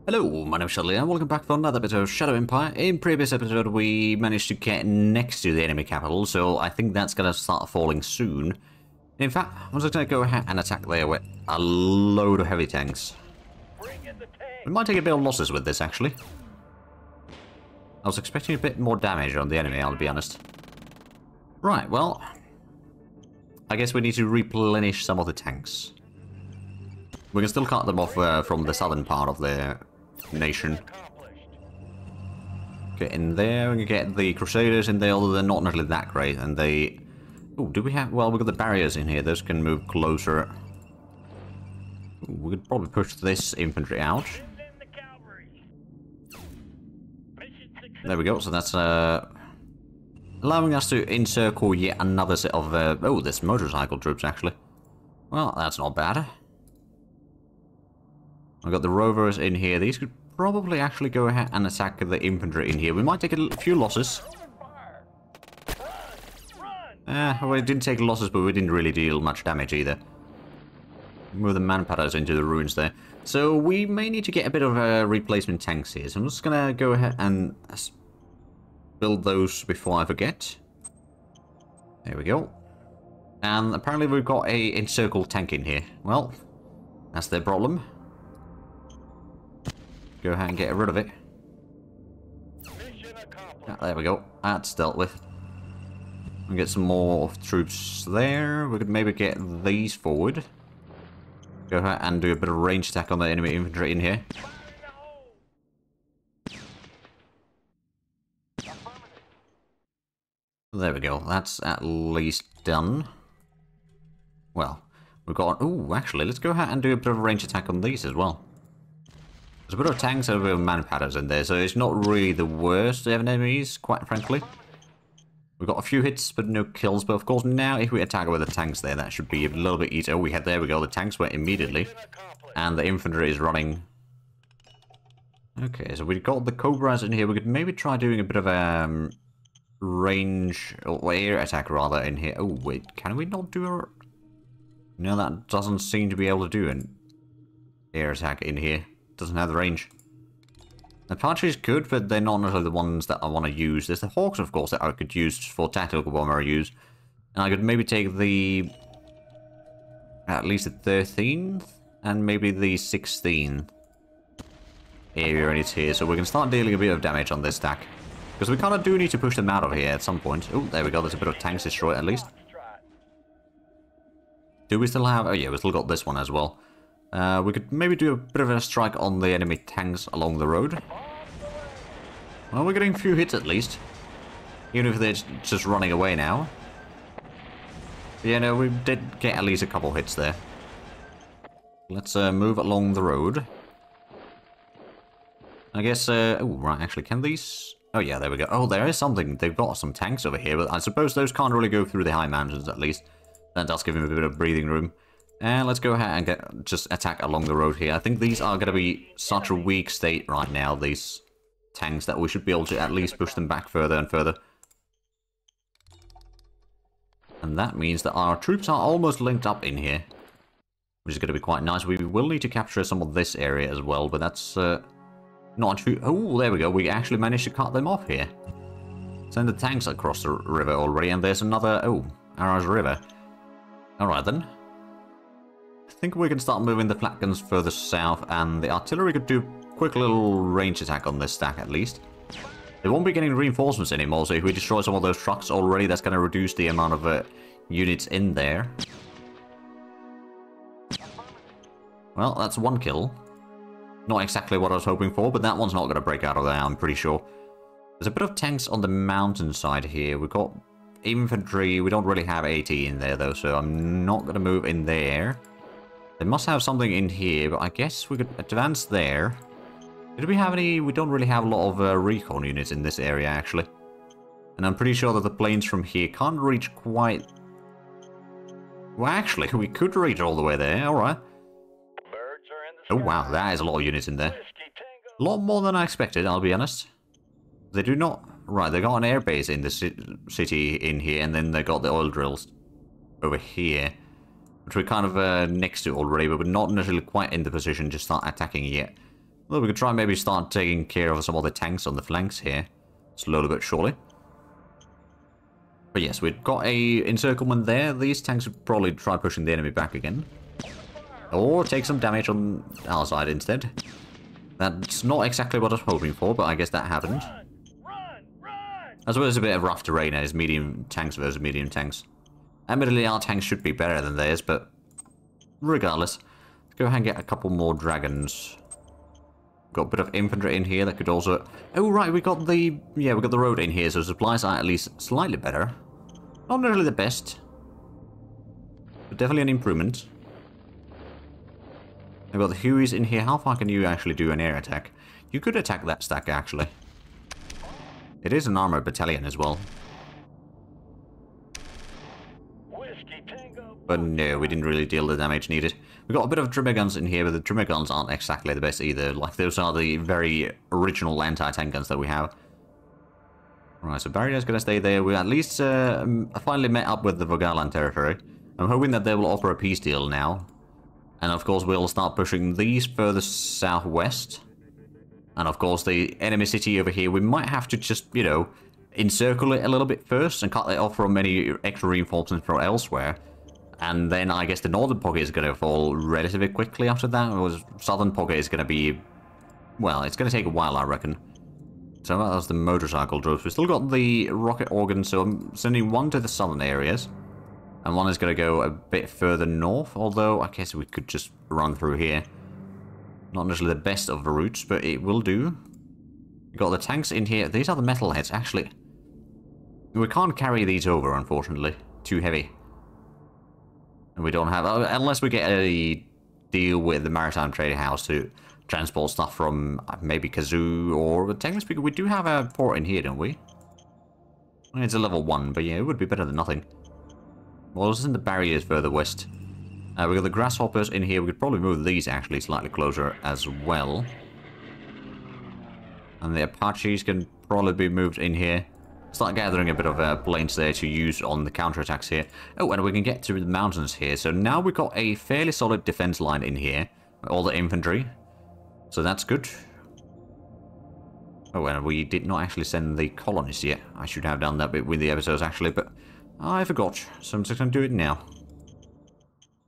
Hello, my name is Zhatelier and welcome back for another episode of Shadow Empire. In previous episode we managed to get next to the enemy capital, so I think that's going to start falling soon. In fact, I'm just going to go ahead and attack there with a load of heavy tanks. We might take a bit of losses with this, actually. I was expecting a bit more damage on the enemy, I'll be honest. Right, well, I guess we need to replenish some of the tanks. We can still cut them off from the southern part of the nation. Get in there, we can get the Crusaders in there, although they're not necessarily that great, and they... Oh, do we have... Well, we've got the barriers in here, those can move closer. Ooh, we could probably push this infantry out. There we go, so that's allowing us to encircle yet another set of... oh, there's motorcycle troops, actually. Well, that's not bad. I've got the rovers in here. These could probably actually go ahead and attack the infantry in here. We might take a few losses. Well, we didn't take losses, but we didn't really deal much damage either. Move the man-patters into the ruins there. So we may need to get a bit of replacement tanks here. So I'm just going to go ahead and build those before I forget. There we go. And apparently we've got a encircled tank in here. Well, that's their problem. Go ahead and get rid of it. There we go. That's dealt with. We'll get some more troops there. We could maybe get these forward. Go ahead and do a bit of range attack on the enemy infantry in here. There we go. That's at least done. Well, we've got... Ooh, actually, let's go ahead and do a bit of a range attack on these as well. There's a bit of tanks and a bit of man-patters in there, so it's not really the worst of enemies, quite frankly. We've got a few hits, but no kills. But of course, now if we attack with the tanks there, that should be a little bit easier. Oh, there we go. The tanks went immediately. And the infantry is running. Okay, so we've got the Cobras in here. We could maybe try doing a bit of a range, or air attack rather, in here. Oh, wait, can we not do a... No, that doesn't seem to be able to do an air attack in here. Doesn't have the range. The Apache is good, but they're not necessarily the ones that I want to use. There's the Hawks, of course, that I could use for tactical bomber use. And I could maybe take the... at least the 13th, and maybe the 16th area in it here. So we can start dealing a bit of damage on this stack. Because we kind of do need to push them out of here at some point. Oh, there we go. There's a bit of tanks destroyed, at least. Do we still have... Oh, yeah, we still got this one as well. We could maybe do a bit of a strike on the enemy tanks along the road. Well, we're getting a few hits at least. Even if they're just running away now. But yeah, no, we did get at least a couple hits there. Let's move along the road. I guess, oh, right, actually, can these... Oh, yeah, there we go. Oh, there is something. They've got some tanks over here, but I suppose those can't really go through the high mountains, at least. That does give him a bit of breathing room. And let's go ahead and just attack along the road here. I think these are going to be such a weak state right now, these tanks, that we should be able to at least push them back further and further. And that means that our troops are almost linked up in here, which is going to be quite nice. We will need to capture some of this area as well, but that's not too... Oh, there we go. We actually managed to cut them off here. Send the tanks across the river already, and there's another... Oh, Arras River. Alright then. I think we can start moving the flak guns further south, and the artillery could do a quick little range attack on this stack at least. They won't be getting reinforcements anymore, so if we destroy some of those trucks already, that's going to reduce the amount of units in there. Well, that's one kill. Not exactly what I was hoping for, but that one's not going to break out of there, I'm pretty sure. There's a bit of tanks on the mountainside here. We've got infantry. We don't really have AT in there, though, so I'm not going to move in there. They must have something in here, but I guess we could advance there. Did we have any... We don't really have a lot of recon units in this area, actually. And I'm pretty sure that the planes from here can't reach quite... Well, actually, we could reach all the way there. Alright. Oh, wow. That is a lot of units in there. A lot more than I expected, I'll be honest. They do not... Right, they got an airbase in the city in here, and then they got the oil drills over here. Which we're kind of next to already, but we're not necessarily quite in the position to start attacking yet. Well, we could try maybe start taking care of some of the tanks on the flanks here. Slowly but surely. But yes, we've got a encirclement there. These tanks would probably try pushing the enemy back again. Or take some damage on our side instead. That's not exactly what I was hoping for, but I guess that happened. I suppose it's a bit of rough terrain as medium tanks versus medium tanks. Admittedly, our tanks should be better than theirs, but regardless, let's go ahead and get a couple more dragons. Got a bit of infantry in here that could also... Oh, right, we got the... Yeah, we got the road in here, so supplies are at least slightly better. Not really the best, but definitely an improvement. I've got the Hueys in here. How far can you actually do an air attack? You could attack that stack, actually. It is an armored battalion as well. But no, we didn't really deal the damage needed. We got a bit of trimmer guns in here, but the trimmer guns aren't exactly the best either. Like, those are the very original anti-tank guns that we have. Alright, so Barrier's gonna stay there. We at least finally met up with the Vogalan territory. I'm hoping that they will offer a peace deal now. And of course, we'll start pushing these further southwest. And of course, the enemy city over here, we might have to just, you know, encircle it a little bit first and cut it off from any extra reinforcements from elsewhere. And then I guess the northern pocket is going to fall relatively quickly after that. Whereas southern pocket is going to be... Well, it's going to take a while, I reckon. So that was the motorcycle troops. We still got the rocket organs, so I'm sending one to the southern areas. And one is going to go a bit further north, although I guess we could just run through here. Not necessarily the best of the routes, but it will do. We've got the tanks in here. These are the metal heads, actually. We can't carry these over, unfortunately. Too heavy. And we don't have... Unless we get a deal with the Maritime Trading House to transport stuff from maybe Kazoo, or... Technically speaking, we do have a port in here, don't we? It's a level 1, but yeah, it would be better than nothing. Well, this is in the barriers further west. We've got the grasshoppers in here. We could probably move these actually slightly closer as well. And the Apaches can probably be moved in here. Start gathering a bit of planes there to use on the counterattacks here. Oh, and we can get through the mountains here. So now we've got a fairly solid defense line in here. All the infantry. So that's good. Oh, and we did not actually send the colonists yet. I should have done that bit with the episodes actually, but... I forgot, so I'm just going to do it now.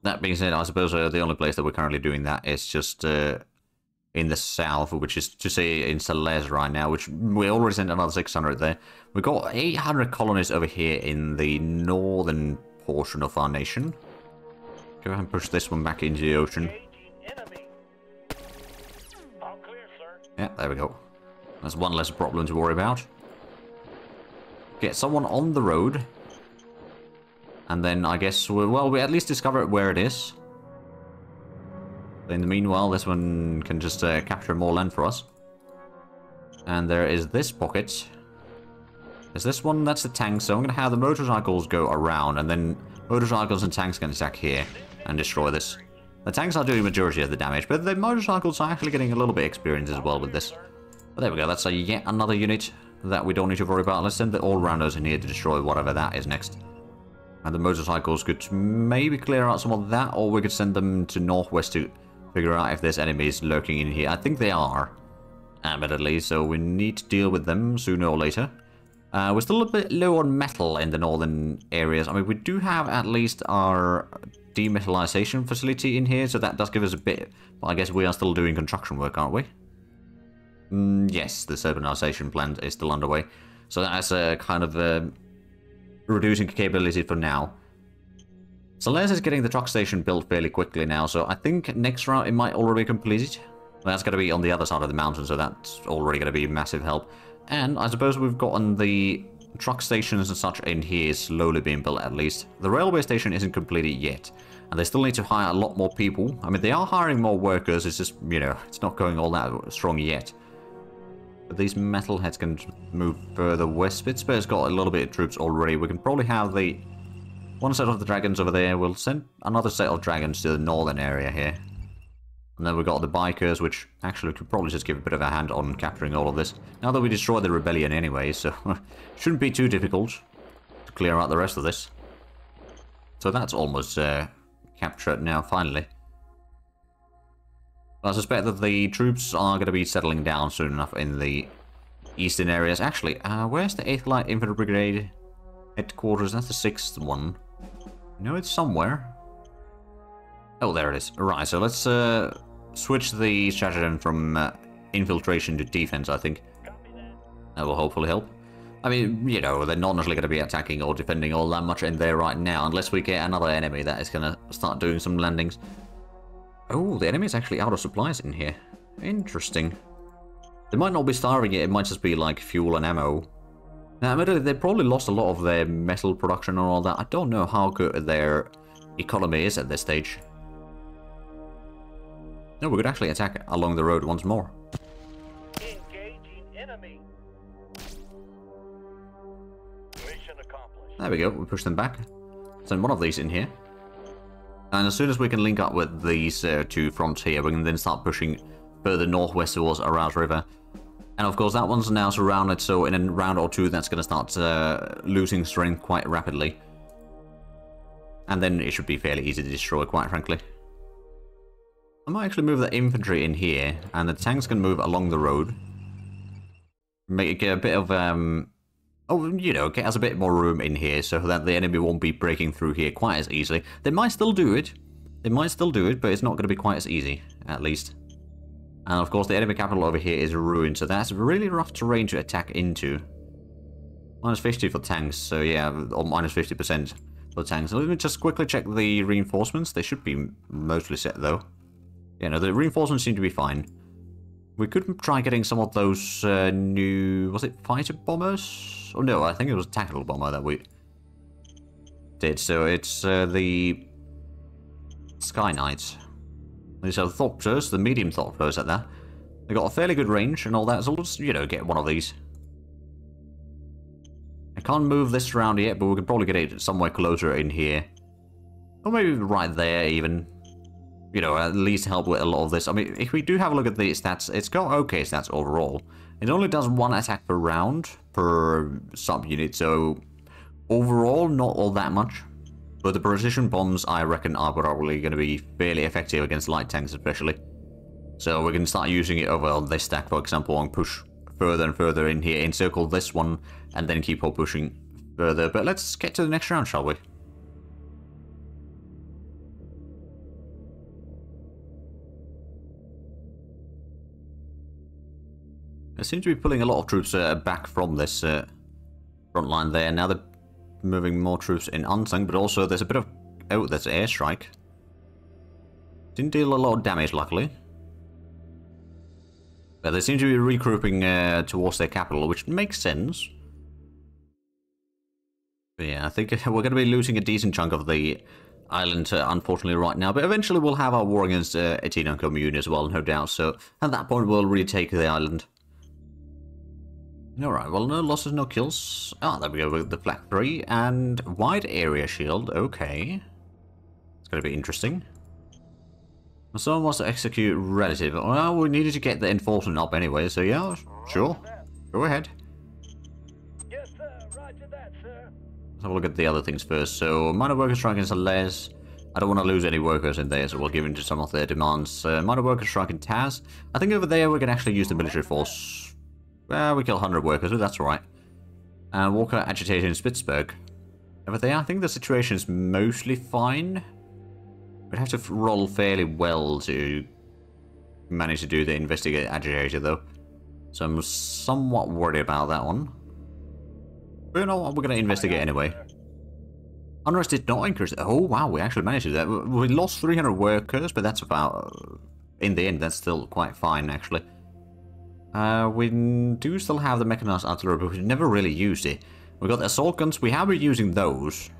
That being said, I suppose the only place that we're currently doing that is just in the south, which is to say in Zhatelier right now, which we already sent another 600 there. We've got 800 colonists over here in the northern portion of our nation. Go ahead and push this one back into the ocean. Yeah, there we go. That's one less problem to worry about. Get someone on the road. And then I guess, well, we at least discover where it is. In the meanwhile, this one can just capture more land for us. And there is this pocket. Is this one? That's the tank. So I'm going to have the motorcycles go around. And then motorcycles and tanks can attack here and destroy this. The tanks are doing the majority of the damage. But the motorcycles are actually getting a little bit of experience as well with this. But there we go. That's yet another unit that we don't need to worry about. Let's send the all-rounders in here to destroy whatever that is next. And the motorcycles could maybe clear out some of that, or we could send them to northwest to figure out if there's enemies lurking in here. I think they are, admittedly, so we need to deal with them sooner or later. We're still a bit low on metal in the northern areas. I mean, we do have at least our demetallization facility in here, so that does give us a bit. But I guess we are still doing construction work, aren't we? Yes, the urbanization plant is still underway. So that's a kind of... reducing capability for now. Zhatelier is getting the truck station built fairly quickly now, so I think next round it might already be completed. That's going to be on the other side of the mountain, so that's already going to be massive help. And I suppose we've gotten the truck stations and such in here slowly being built at least. The railway station isn't completed yet, and they still need to hire a lot more people. I mean, they are hiring more workers, it's just, you know, it's not going all that strong yet. But these metalheads can move further west. Pittsburgh's got a little bit of troops already. We can probably have the one set of the dragons over there. We'll send another set of dragons to the northern area here. And then we've got the bikers, which actually could probably just give a bit of a hand on capturing all of this. Now that we destroyed the rebellion anyway, so shouldn't be too difficult to clear out the rest of this. So that's almost captured now, finally. I suspect that the troops are going to be settling down soon enough in the eastern areas. Actually, where's the 8th Light Infantry Brigade headquarters? That's the 6th one. No, it's somewhere. Oh, there it is. Right, so let's switch the stratagem from infiltration to defense, I think. That will hopefully help. I mean, you know, they're not necessarily going to be attacking or defending all that much in there right now, unless we get another enemy that is going to start doing some landings. Oh, the enemy is actually out of supplies in here. Interesting. They might not be starving yet, it might just be like fuel and ammo. Now, admittedly, they probably lost a lot of their metal production and all that. I don't know how good their economy is at this stage. No, we could actually attack along the road once more. Engaging enemy. Mission accomplished. There we go, we push them back. Send one of these in here. And as soon as we can link up with these two fronts here, we can then start pushing further northwest towards Arouse River. And of course, that one's now surrounded, so in a round or two, that's going to start losing strength quite rapidly. And then it should be fairly easy to destroy, quite frankly. I might actually move the infantry in here, and the tanks can move along the road. Make it a bit of, oh, you know, get us a bit more room in here so that the enemy won't be breaking through here quite as easily. They might still do it. They might still do it, but it's not going to be quite as easy, at least. And of course, the enemy capital over here is ruined, so that's really rough terrain to attack into. Minus 50 for tanks, so yeah, or minus 50% for tanks. So let me just quickly check the reinforcements. They should be mostly set, though. Yeah, no, the reinforcements seem to be fine. We could try getting some of those new... Was it fighter bombers? Oh no, I think it was a tactical bomber that we did. So it's the Sky Knights. These are the Thopters, the medium Thopters at that. They got a fairly good range and all that, so we'll just, you know, get one of these. I can't move this around yet, but we could probably get it somewhere closer in here. Or maybe right there, even. You know, at least help with a lot of this. I mean, if we do have a look at the stats, it's got okay stats overall. It only does 1 attack per round, per sub-unit, so overall, not all that much. But the precision bombs, I reckon, are probably going to be fairly effective against light tanks, especially. So we can start using it over on this stack, for example, and push further and further in here, encircle this one, and then keep on pushing further. But let's get to the next round, shall we? They seem to be pulling a lot of troops back from this front line there. Now they're moving more troops in unsung, but also there's a bit of... Oh, there's an airstrike. Didn't deal a lot of damage, luckily. But they seem to be regrouping towards their capital, which makes sense. But yeah, I think we're going to be losing a decent chunk of the island, unfortunately, right now. But eventually we'll have our war against Etienne Commune as well, no doubt. So at that point we'll retake the island. Alright, well, no losses, no kills. Ah, there we go with the flak 3 and wide area shield. Okay. It's going to be interesting. Someone wants to execute relative. Well, we needed to get the enforcement up anyway, so yeah, sure. Go ahead. Yes, sir. Roger that, sir. Let's have a look at the other things first. So, minor worker strike against Les. I don't want to lose any workers in there, so we'll give in to some of their demands. Minor worker strike in Taz. I think over there we can actually use the military force. Well, we kill 100 workers, but that's alright. And Walker agitated in Spitzberg. Over there, I think the situation is mostly fine. We'd have to roll fairly well to manage to do the investigate agitator, though. So I'm somewhat worried about that one. But you know what, we're going to investigate anyway. Unrest did not increase. Oh, wow, we actually managed to do that. We lost 300 workers, but that's about... In the end, that's still quite fine, actually. We do still have the mechanized artillery, but we've never really used it. We've got the assault guns, we have been using those.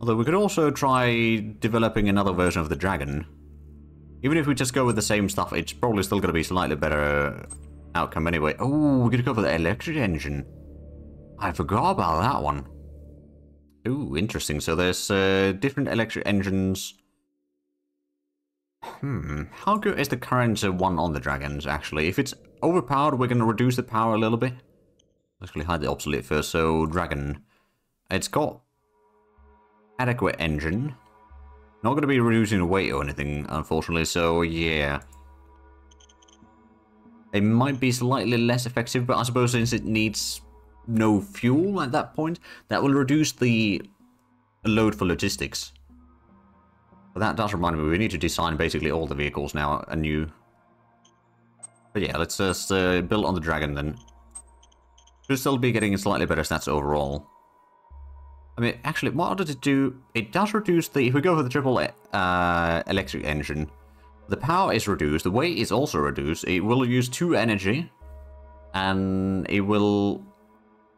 Although we could also try developing another version of the Dragon. Even if we just go with the same stuff, it's probably still going to be slightly better outcome anyway. Oh, we're going to go for the electric engine. I forgot about that one. Ooh, interesting. So there's different electric engines. How good is the current one on the Dragons, actually? If it's overpowered, we're going to reduce the power a little bit. Let's actually hide the obsolete first. So, Dragon. It's got adequate engine. Not going to be reducing the weight or anything, unfortunately, so yeah. It might be slightly less effective, but I suppose since it needs no fuel at that point, that will reduce the load for logistics. But that does remind me, we need to design basically all the vehicles now anew. But yeah, let's just build on the Dragon then. Should still be getting slightly better stats overall. I mean, actually, what does it do? It does reduce the... If we go for the triple electric engine, the power is reduced, the weight is also reduced, it will use 2 energy, and it will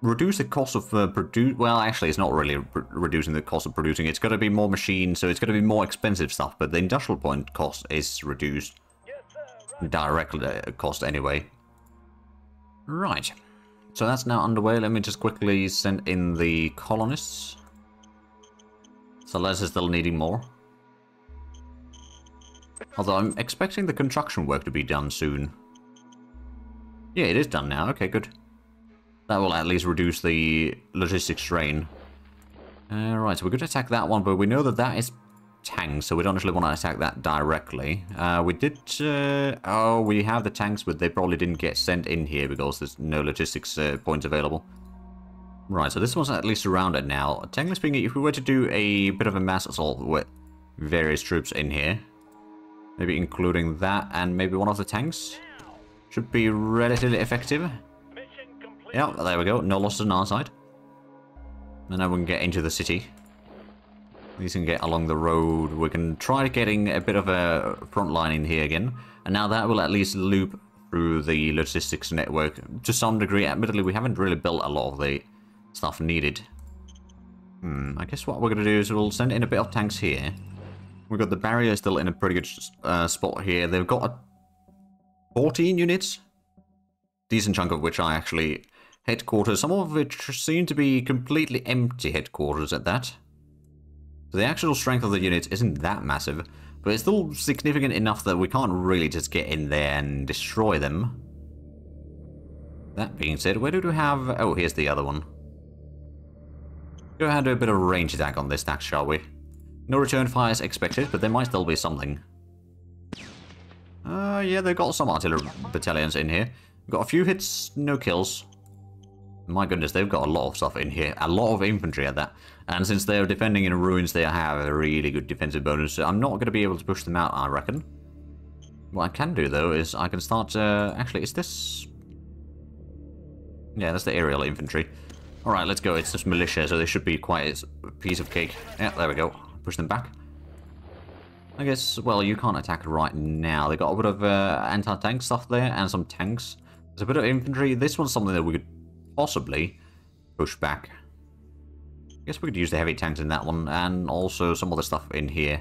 reduce the cost of well, actually, it's not really reducing the cost of producing, it's going to be more machines, so it's going to be more expensive stuff, but the industrial point cost is reduced. Yes, sir. Direct cost anyway. Right. So that's now underway. Let me just quickly send in the colonists. Celeste is still needing more. Although I'm expecting the construction work to be done soon. Yeah, it is done now. Okay, good. That will at least reduce the logistics strain. Right, so we're going to attack that one, but we know that that is tanks, so we don't actually want to attack that directly. We did... oh, we have the tanks, but they probably didn't get sent in here because there's no logistics points available. Right, so this one's at least surrounded now. Technically speaking, if we were to do a bit of a mass assault with various troops in here, maybe including that and maybe one of the tanks, should be relatively effective. Mission complete. Yeah, there we go. No losses on our side. And now we can get into the city. We can get along the road. We can try getting a bit of a front line in here again. And now that will at least loop through the logistics network to some degree. Admittedly, we haven't really built a lot of the stuff needed. I guess what we're going to do is we'll send in a bit of tanks here. We've got the barrier still in a pretty good spot here. They've got 14 units. Decent chunk of which are actually headquarters. Some of which seem to be completely empty headquarters at that. So the actual strength of the units isn't that massive, but it's still significant enough that we can't really just get in there and destroy them. That being said, where do we have... Oh, here's the other one. Go ahead and do a bit of a range attack on this tax, shall we? No return fires expected, but there might still be something. Yeah, they've got some artillery battalions in here. We've got a few hits, no kills. My goodness, they've got a lot of stuff in here. A lot of infantry at that. And since they're defending in ruins, they have a really good defensive bonus. So I'm not going to be able to push them out, I reckon. What I can do, though, is I can start... actually, is this... Yeah, that's the aerial infantry. Alright, let's go. It's just militia, so they should be quite a piece of cake. Yeah, there we go. Push them back. I guess, well, you can't attack right now. They got a bit of anti-tank stuff there, and some tanks. There's a bit of infantry. This one's something that we could possibly push back. I guess we could use the heavy tanks in that one, and also some other stuff in here,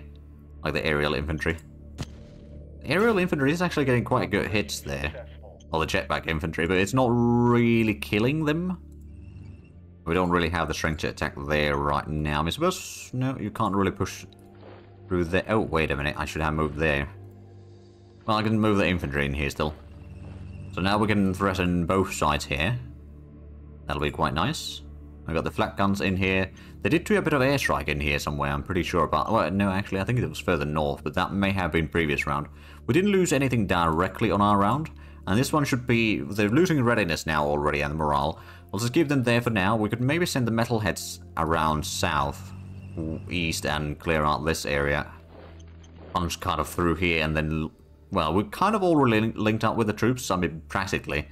like the aerial infantry. The aerial infantry is actually getting quite good hits there. Or the jetpack infantry, but it's not really killing them. We don't really have the strength to attack there right now. I suppose, no, you can't really push through there. Oh, wait a minute, I should have moved there. Well, I can move the infantry in here still. So now we can threaten both sides here. That'll be quite nice. I got the flak guns in here. They did do a bit of airstrike in here somewhere, I'm pretty sure about... Well, no, actually, I think it was further north, but that may have been previous round. We didn't lose anything directly on our round, and this one should be... They're losing readiness now already, and morale. We'll just keep them there for now. We could maybe send the metalheads around south, east, and clear out this area. Punch kind of through here, and then... Well, we're kind of already linked up with the troops, I mean, practically.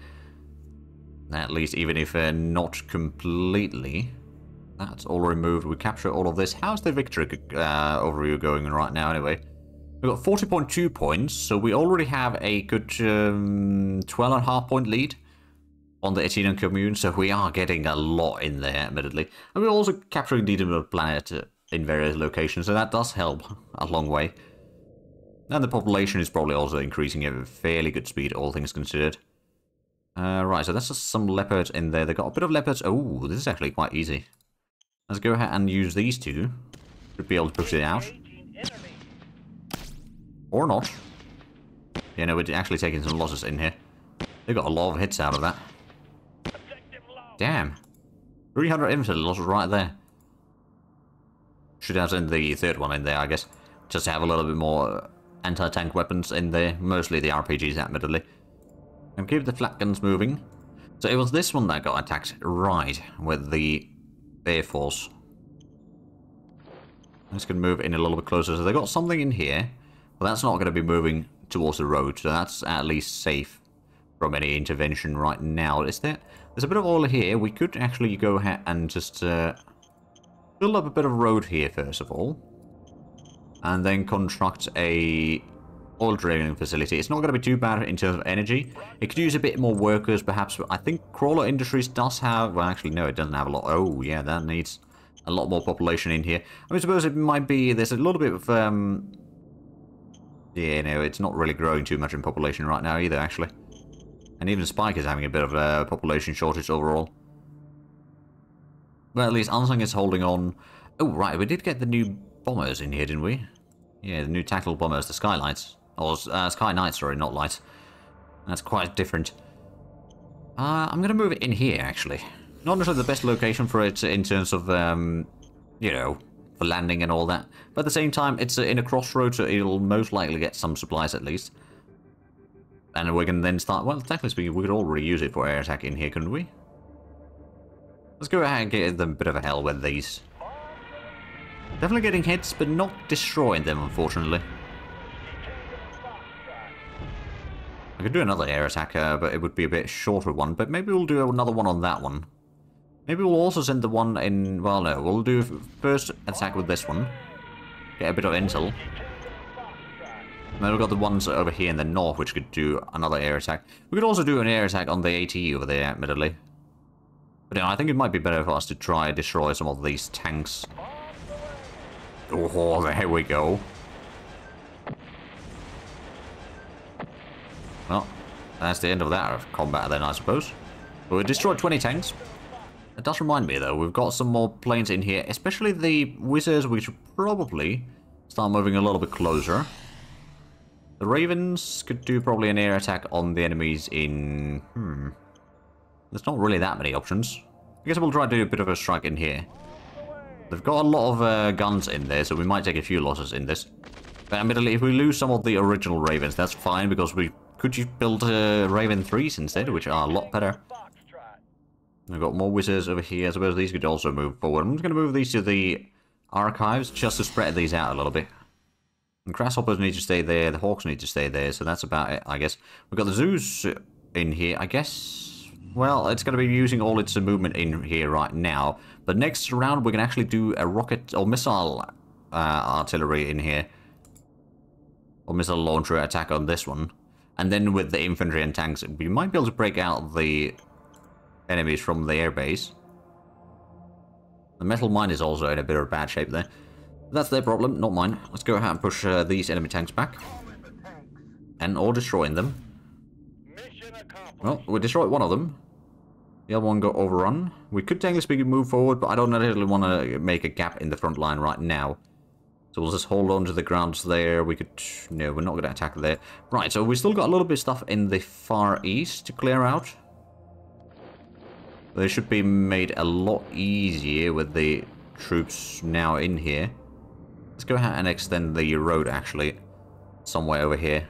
At least, even if not completely. That's all removed. We capture all of this. How's the victory overview going right now, anyway? We've got 40.2 points, so we already have a good 12.5 point lead on the Etienne commune, so we are getting a lot in there, admittedly. And we're also capturing the planet in various locations, so that does help a long way. And the population is probably also increasing at a fairly good speed, all things considered. Right, so that's just some leopards in there. They got a bit of leopards. Oh, this is actually quite easy. Let's go ahead and use these two. Should be able to push it out. Or not. Yeah, no, we're actually taking some losses in here. They got a lot of hits out of that. Damn. 300 infantry losses right there. Should have sent the third one in there, I guess. just to have a little bit more anti-tank weapons in there, mostly the RPGs admittedly. And keep the flak guns moving. So it was this one that got attacked right with the Air Force. I'm just going to move in a little bit closer. So they got something in here, but that's not going to be moving towards the road, so that's at least safe from any intervention right now. There's a bit of oil here. We could actually go ahead and just build up a bit of road here first of all, and then construct a oil drilling facility. It's not going to be too bad in terms of energy. It could use a bit more workers perhaps, but I think Crawler Industries does have, well actually no, it doesn't have a lot. Oh yeah, that needs a lot more population in here. I suppose it might be, there's a little bit of yeah, no, it's not really growing too much in population right now either, actually. And even Spike is having a bit of a population shortage overall. Well, at least Ansang is holding on. Oh, right, we did get the new bombers in here, didn't we? Yeah, the new tactical bombers, the Skylights. Or Sky Knights, sorry, not Lights. That's quite different. I'm going to move it in here, actually. Not necessarily the best location for it in terms of, you know, for landing and all that. But at the same time, it's in a crossroad, so it'll most likely get some supplies at least. And we can then start, well, technically speaking, we could already use it for air attack in here, couldn't we? Let's go ahead and get them a bit of a hell with these. Definitely getting hits, but not destroying them, unfortunately. I could do another air attack, but it would be a bit shorter one. But maybe we'll do another one on that one. Maybe we'll also send the one in... Well, no, we'll do first attack with this one. Get a bit of intel. And then we've got the ones over here in the north, which could do another air attack. We could also do an air attack on the AT over there, admittedly. But yeah, I think it might be better for us to try and destroy some of these tanks. Oh, there we go. Well, that's the end of that combat then, I suppose. But we destroyed 20 tanks. It does remind me, though, we've got some more planes in here, especially the Wizards. We should probably start moving a little bit closer. The Ravens could do probably an air attack on the enemies in... There's not really that many options. I guess we'll try to do a bit of a strike in here. They've got a lot of guns in there, so we might take a few losses in this. But admittedly, if we lose some of the original Ravens, that's fine, because we could build Raven 3s instead, which are a lot better. We've got more Wizards over here. I suppose these could also move forward. I'm just going to move these to the archives, just to spread these out a little bit. The Grasshoppers need to stay there, the Hawks need to stay there, so that's about it, I guess. We've got the Zeus in here, I guess. Well, it's going to be using all its movement in here right now. But next round, we can actually do a rocket or missile artillery in here. Or missile launcher attack on this one. And then with the infantry and tanks, we might be able to break out the enemies from the airbase. The metal mine is also in a bit of bad shape there. That's their problem, not mine. Let's go ahead and push these enemy tanks back. Or destroying them. Well, we destroyed one of them. The other one got overrun. We could technically speaking move forward, but I don't necessarily want to make a gap in the front line right now. So we'll just hold on to the grounds there. We could... No, we're not going to attack there. Right, so we still got a little bit of stuff in the far east to clear out. They should be made a lot easier with the troops now in here. Let's go ahead and extend the road, actually, somewhere over here.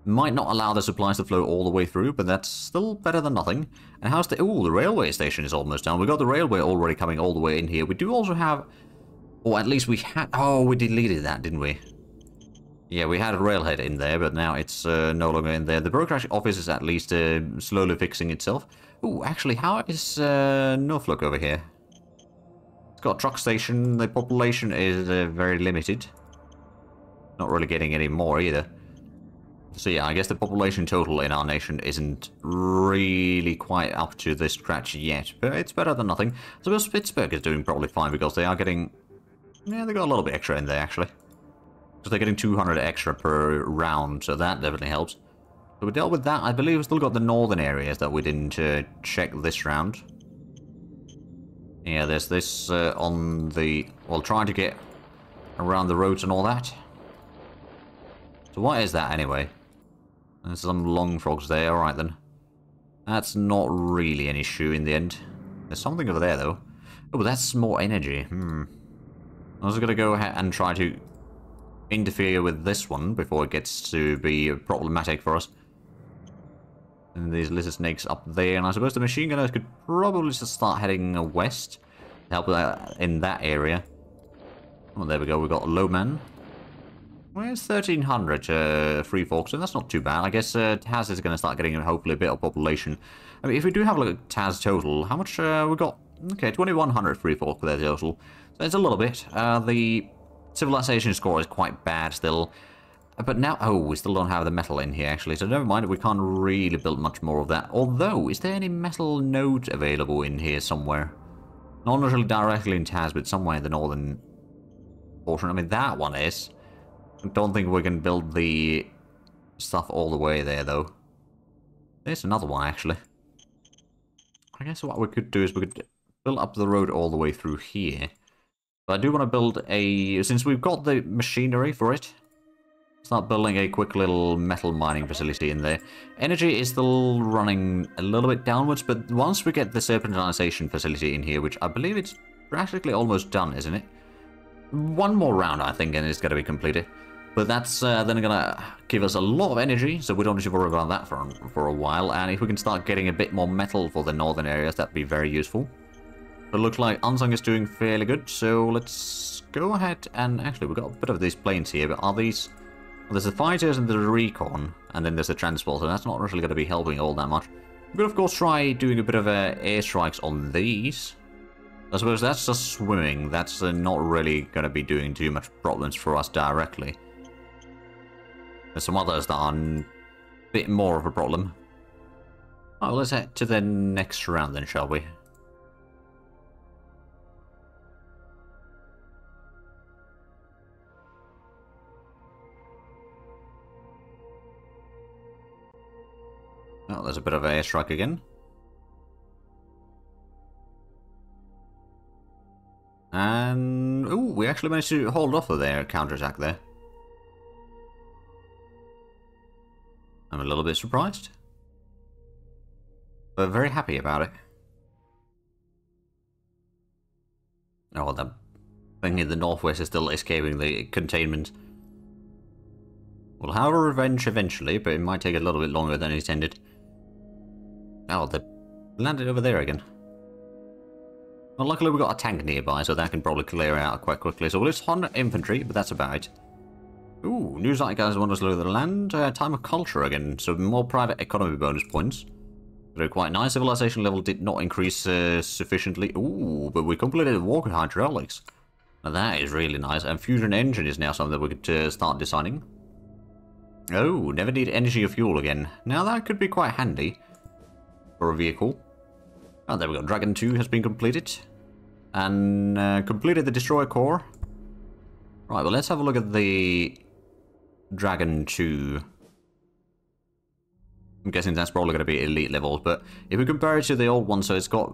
Might not allow the supplies to flow all the way through, but that's still better than nothing. And how's the... Ooh, the railway station is almost done. We got the railway already coming all the way in here. We do also have... Or at least we had... Oh, we deleted that, didn't we? Yeah, we had a railhead in there, but now it's no longer in there. The brokerage office is at least slowly fixing itself. Ooh, actually, how is Norfolk over here? It's got a truck station. The population is very limited. Not really getting any more either. So yeah, I guess the population total in our nation isn't really quite up to this scratch yet. But it's better than nothing. I suppose Pittsburgh is doing probably fine because they are getting... Yeah, they got a little bit extra in there, actually. So they're getting 200 extra per round, so that definitely helps. So we dealt with that. I believe we've still got the northern areas that we didn't check this round. Yeah, there's this on the... Well, trying to get around the roads and all that. So what is that, anyway? There's some long frogs there. Alright, then. That's not really an issue in the end. There's something over there, though. Oh, that's more energy. I was going to go ahead and try to interfere with this one before it gets to be problematic for us. And these lizard snakes up there, and I suppose the machine gunners could probably just start heading west to help in that area. Oh, there we go, we got a low man. Where's 1300 free folk, so that's not too bad. I guess Taz is going to start getting hopefully a bit of population. I mean, if we do have a look at Taz total, how much we got? Okay, 2100 free folk there total. So it's a little bit. The civilization score is quite bad still. But now, oh, we still don't have the metal in here actually, so never mind, we can't really build much more of that. Although, is there any metal nodes available in here somewhere? Not necessarily directly in Taz, but somewhere in the northern portion. I mean, that one is. I don't think we can build the stuff all the way there, though. There's another one, actually. I guess what we could do is we could build up the road all the way through here. But I do want to build a... Since we've got the machinery for it, start building a quick little metal mining facility in there. Energy is still running a little bit downwards, but once we get the serpentization facility in here, which I believe it's practically almost done, isn't it? One more round, I think, and it's going to be completed. But that's then going to give us a lot of energy, so we don't need to worry about that for a while. And if we can start getting a bit more metal for the northern areas, that'd be very useful. But it looks like Unsung is doing fairly good, so let's go ahead and... Actually, we've got a bit of these planes here, but are these... Well, there's the fighters and the recon, and then there's the transporter. That's not really going to be helping all that much. We could, of course, try doing a bit of airstrikes on these. I suppose that's just swimming. That's not really going to be doing too much problems for us directly. There's some others that are a bit more of a problem. Oh, let's head to the next round then, shall we? Oh, there's a bit of an airstrike again. And... ooh, we actually managed to hold off of their counterattack there. I'm a little bit surprised. But very happy about it. Oh, that thing in the northwest is still escaping the containment. We'll have a revenge eventually, but it might take a little bit longer than intended. Oh, they landed over there again. Well, luckily we got a tank nearby, so that can probably clear out quite quickly. So we'll just 100 infantry, but that's about it. Ooh, new Zhate guys want us to look at the land. Time of culture again, so more private economy bonus points. They're quite nice. Civilization level did not increase sufficiently. Ooh, but we completed walking hydraulics. Now that is really nice. And fusion engine is now something that we could start designing. Oh, never need energy or fuel again. Now that could be quite handy for a vehicle. Oh, there we go. Dragon 2 has been completed. And completed the destroyer core. Right, well, let's have a look at the Dragon 2. I'm guessing that's probably going to be elite levels, but if we compare it to the old one, so it's got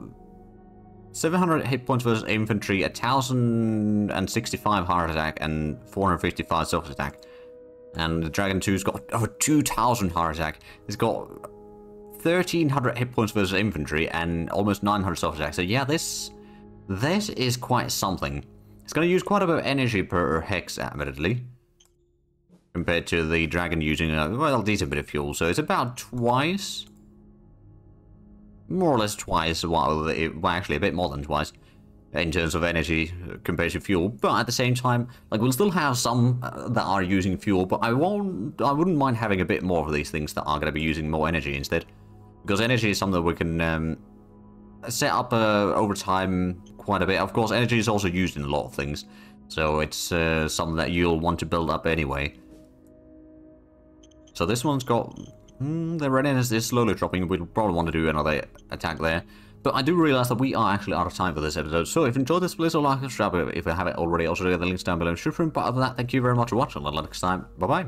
700 hit points versus infantry, 1065 heart attack, and 455 self attack. And the Dragon 2's got over 2000 heart attack. It's got 1300 hit points versus infantry and almost 900 self attack. So yeah, this is quite something. It's going to use quite a bit of energy per hex, admittedly, compared to the Dragon using well, a decent bit of fuel. So it's about twice, more or less twice. Well, actually a bit more than twice in terms of energy compared to fuel. But at the same time, like, we'll still have some that are using fuel, but I wouldn't mind having a bit more of these things that are going to be using more energy instead, because energy is something that we can set up over time quite a bit. Of course, energy is also used in a lot of things, so it's something that you'll want to build up anyway. So this one's got... the readiness is slowly dropping. We'll probably want to do another attack there. But I do realize that we are actually out of time for this episode. So if you enjoyed this, please like and subscribe if you haven't already. Also, get the links down below in the description. But other than that, thank you very much for watching. Until next time, bye-bye.